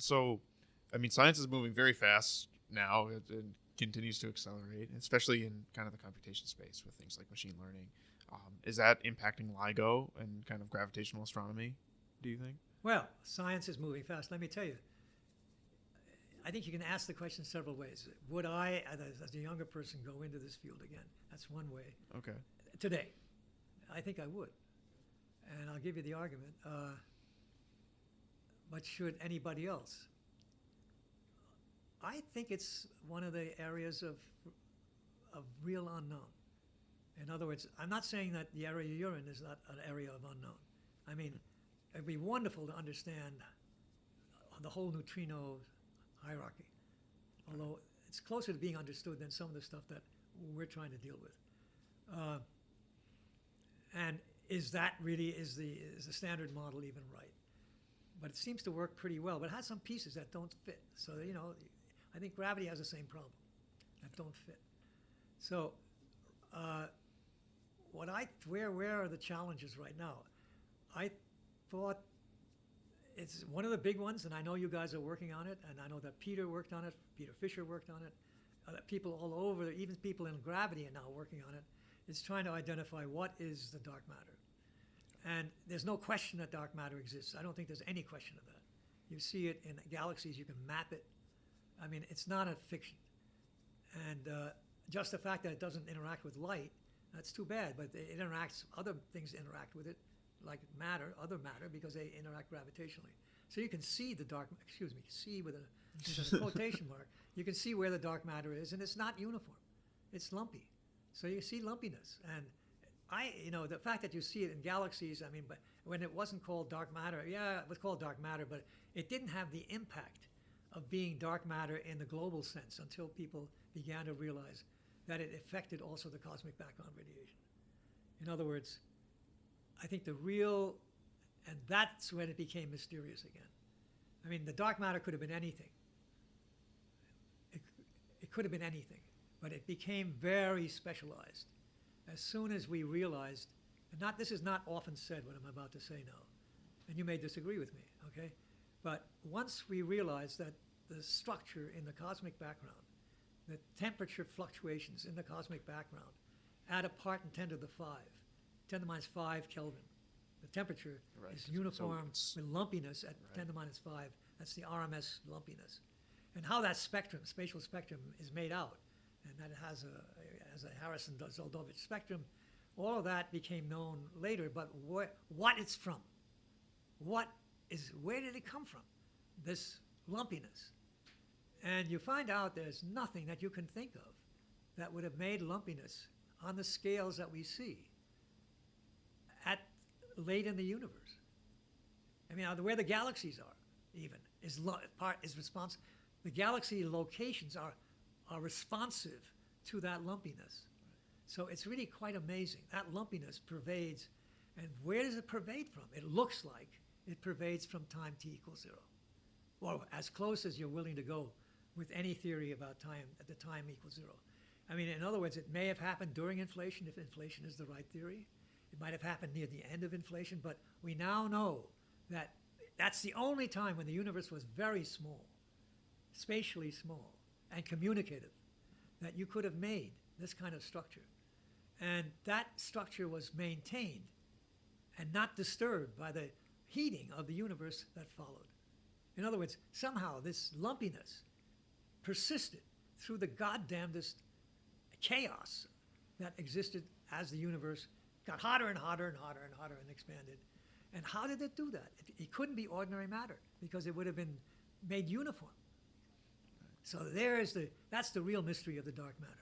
So, I mean, science is moving very fast now. It continues to accelerate, especially in kind of the computation space with things like machine learning. Is that impacting LIGO and kind of gravitational astronomy, do you think? Well, science is moving fast. Let me tell you. I think you can ask the question several ways. Would I, as a younger person, go into this field again? That's one way. Okay. Today, I think I would. And I'll give you the argument. But should anybody else? I think it's one of the areas of real unknown. In other words, I'm not saying that the area you're in is not an area of unknown. I mean, it'd be wonderful to understand the whole neutrino hierarchy, although it's closer to being understood than some of the stuff that we're trying to deal with. And is that really, is the standard model even right? But it seems to work pretty well, but it has some pieces that don't fit. So, you know, I think gravity has the same problem, that don't fit. So, where are the challenges right now? I thought it's one of the big ones, and I know you guys are working on it, and I know that Peter worked on it, Peter Fisher worked on it, people all over, even people in gravity are now working on it, is trying to identify what is the dark matter. And there's no question that dark matter exists. I don't think there's any question of that. You see it in galaxies, you can map it. I mean, it's not a fiction. And just the fact that it doesn't interact with light, that's too bad, but it interacts, other things interact with it, like matter, other matter, because they interact gravitationally. So you can see the dark, see with a quotation mark, you can see where the dark matter is, and it's not uniform. It's lumpy. So you see lumpiness. And the fact that you see it in galaxies, I mean, but when it wasn't called dark matter, yeah, it was called dark matter, but it didn't have the impact of being dark matter in the global sense until people began to realize that it affected also the cosmic background radiation. In other words, I think and that's when it became mysterious again. I mean, the dark matter could have been anything. It could have been anything, but it became very specialized as soon as we realized, and this is not often said what I'm about to say now, and you may disagree with me, okay? But once we realized that the structure in the cosmic background, the temperature fluctuations in the cosmic background add a part in 10 to the 5 Kelvin. The temperature is uniform with lumpiness at 10 to the minus 5. That's the RMS lumpiness. And how that spectrum, spatial spectrum, is made out, and that it has a Harrison-Zeldovich spectrum, all of that became known later, but what it's from. Where did it come from, this lumpiness? And you find out there's nothing that you can think of that would have made lumpiness on the scales that we see late in the universe. I mean, where the galaxies are, even, is responsive. The galaxy locations are responsive to that lumpiness. So it's really quite amazing. That lumpiness pervades. And where does it pervade from? It looks like it pervades from time t equals 0. Well, as close as you're willing to go with any theory about time at the time equals 0. I mean, in other words, it may have happened during inflation if inflation is the right theory. It might have happened near the end of inflation, but we now know that that's the only time when the universe was very small, spatially small, and communicative, that you could have made this kind of structure. And that structure was maintained and not disturbed by the heating of the universe that followed. In other words, somehow this lumpiness persisted through the goddamnedest chaos that existed as the universe got hotter and hotter and hotter and hotter and expanded. And how did it do that? It couldn't be ordinary matter because it would have been made uniform. So that's the real mystery of the dark matter.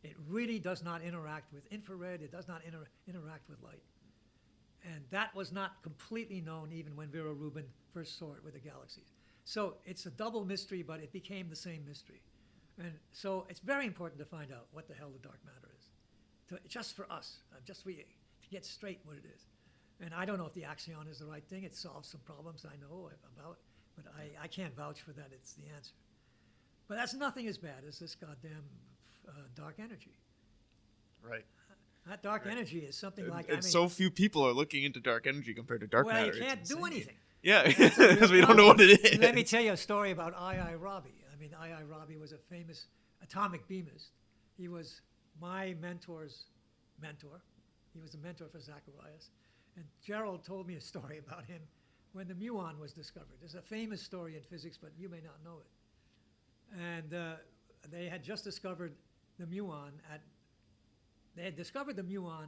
It really does not interact with infrared. It does not interact with light. And that was not completely known even when Vera Rubin first saw it with the galaxies. So it's a double mystery, but it became the same mystery. And so it's very important to find out what the hell the dark matter is, just for us, just to get straight what it is. And I don't know if the axion is the right thing. It solves some problems I know about, but I can't vouch for that it's the answer. But that's nothing as bad as this goddamn dark energy. Right. That dark energy is something like... so few people are looking into dark energy compared to dark matter. Well, you can't do anything. Yeah, That's a real because we don't know problem. what it is. Let me tell you a story about I. Rabi. I mean, I. Rabi was a famous atomic beamist. He was my mentor's mentor. He was a mentor for Zacharias. And Gerald told me a story about him when the muon was discovered. There's a famous story in physics, but you may not know it. And they had just discovered the muon they had discovered the muon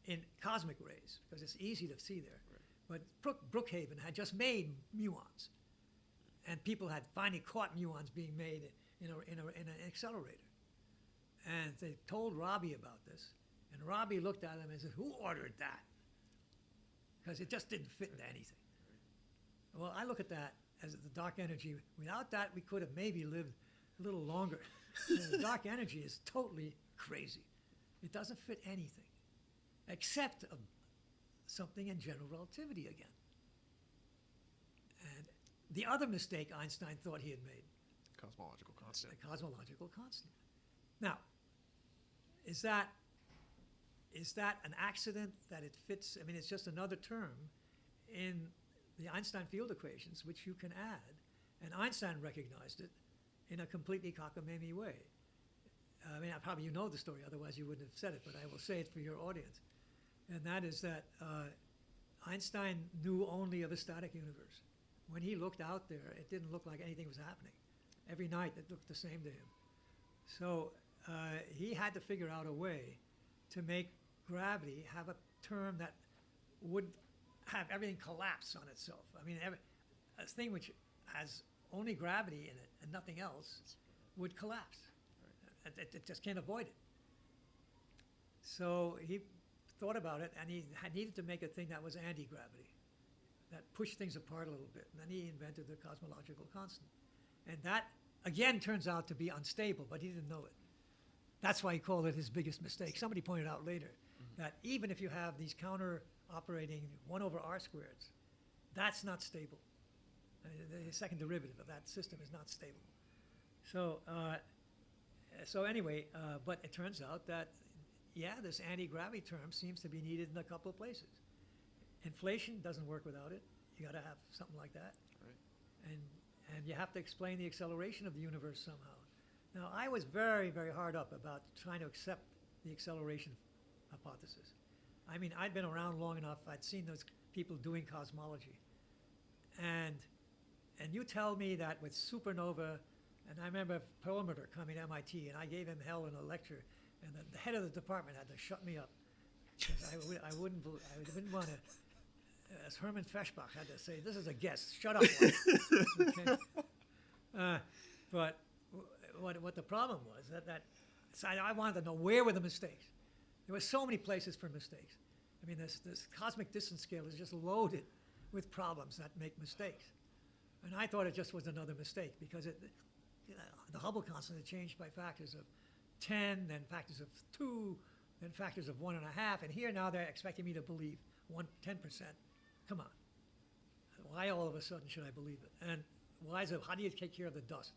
in cosmic rays because it's easy to see there. Right. But Brookhaven had just made muons, and people had finally caught muons being made in an accelerator. And they told Rabi about this, and Rabi looked at them and said, "Who ordered that?" Because it just didn't fit into anything. Well, I look at that as the dark energy. Without that, we could have maybe lived a little longer. The dark energy is totally crazy. It doesn't fit anything, except something in general relativity again. And the other mistake Einstein thought he had made. Cosmological constant. The cosmological constant. Now, is that an accident that it fits? I mean, it's just another term in the Einstein field equations, which you can add. And Einstein recognized it in a completely cockamamie way. I mean, probably you know the story, otherwise you wouldn't have said it, but I will say it for your audience. And that is that Einstein knew only of a static universe. When he looked out there, it didn't look like anything was happening. Every night it looked the same to him. So he had to figure out a way to make gravity have a term that would have everything collapse on itself. I mean, a thing which has only gravity in it and nothing else would collapse. Right. It just can't avoid it. So he thought about it, and he needed to make a thing that was anti-gravity, that pushed things apart a little bit. And then he invented the cosmological constant. And that, again, turns out to be unstable, but he didn't know it. That's why he called it his biggest mistake. Somebody pointed out later that even if you have these counter-operating 1 over r squareds, that's not stable. The second derivative of that system is not stable. So anyway, but it turns out that, yeah, this anti-gravity term seems to be needed in a couple of places. Inflation doesn't work without it. You got to have something like that. Right. And you have to explain the acceleration of the universe somehow. Now, I was very, very hard up about trying to accept the acceleration hypothesis. I mean, I'd been around long enough. I'd seen those people doing cosmology. And you tell me that with supernova, and I remember Perlmutter coming to MIT, and I gave him hell in a lecture, and the head of the department had to shut me up. I wouldn't want to, as Hermann Feschbach had to say, this is a guess, shut up. Okay? But what the problem was, so I wanted to know where were the mistakes. There were so many places for mistakes. I mean, this cosmic distance scale is just loaded with problems that make mistakes. And I thought it just was another mistake because the Hubble constant had changed by factors of 10, then factors of 2, then factors of 1.5, and here now they're expecting me to believe 10%. Come on. Why all of a sudden should I believe it? And how do you take care of the dust?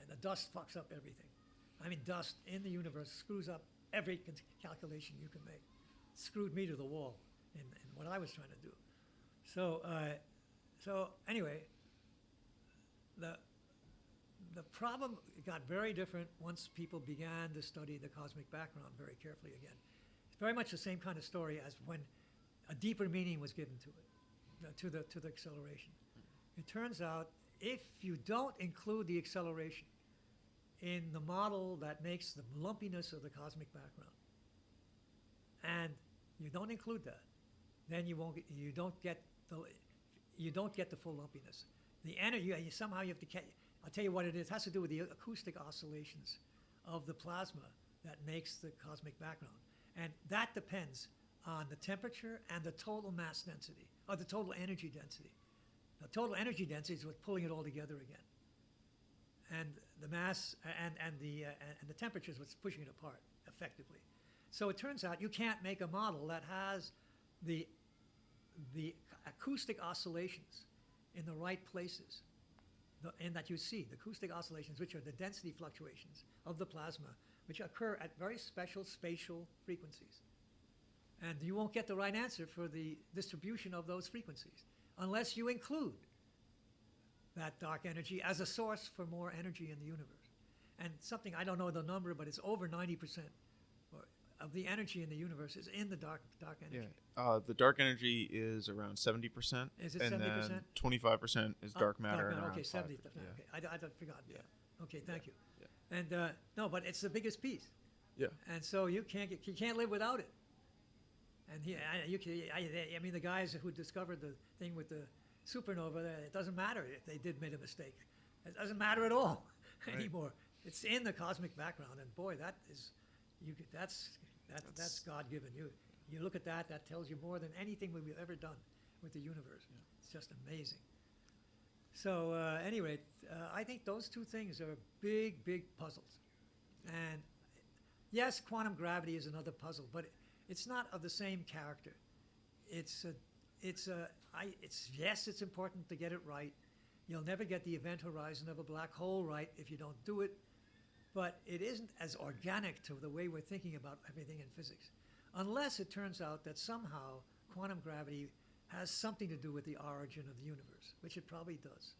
And the dust fucks up everything. I mean, dust in the universe screws up every calculation you can make. It screwed me to the wall in what I was trying to do. So anyway, the problem got very different once people began to study the cosmic background very carefully again. It's very much the same kind of story as when a deeper meaning was given to it, to the acceleration. It turns out if you don't include the acceleration in the model that makes the lumpiness of the cosmic background, and you don't include that, then you don't get the full lumpiness. The energy somehow you have to. I'll tell you what it is. It has to do with the acoustic oscillations of the plasma that makes the cosmic background, and that depends on the temperature and the total mass density, or the total energy density. The total energy density is what's pulling it all together again, and the mass and the temperature is what's pushing it apart effectively. So it turns out you can't make a model that has the acoustic oscillations in the right places, and that you see, the acoustic oscillations, which are the density fluctuations of the plasma, which occur at very special spatial frequencies. And you won't get the right answer for the distribution of those frequencies unless you include that dark energy as a source for more energy in the universe. And something, I don't know the number, but it's over 90% of the energy in the universe is in the dark energy. Yeah. The dark energy is around 70%. Is it and 70%? then 25% is dark matter. And okay, around 70. 5%. Yeah. Okay, I forgot. Yeah. Okay, thank you. Yeah. And no, but it's the biggest piece. Yeah. And so you can't live without it. And I mean, the guys who discovered the thing with the supernova, it doesn't matter if they did make a mistake. It doesn't matter at all anymore. It's in the cosmic background, and boy, that's God-given. You look at that tells you more than anything we've ever done with the universe. Yeah. It's just amazing. So anyway, I think those two things are big, big puzzles. And yes, quantum gravity is another puzzle, but it's not of the same character. Yes, it's important to get it right. You'll never get the event horizon of a black hole right if you don't do it. But it isn't as organic to the way we're thinking about everything in physics, unless it turns out that somehow quantum gravity has something to do with the origin of the universe, which it probably does.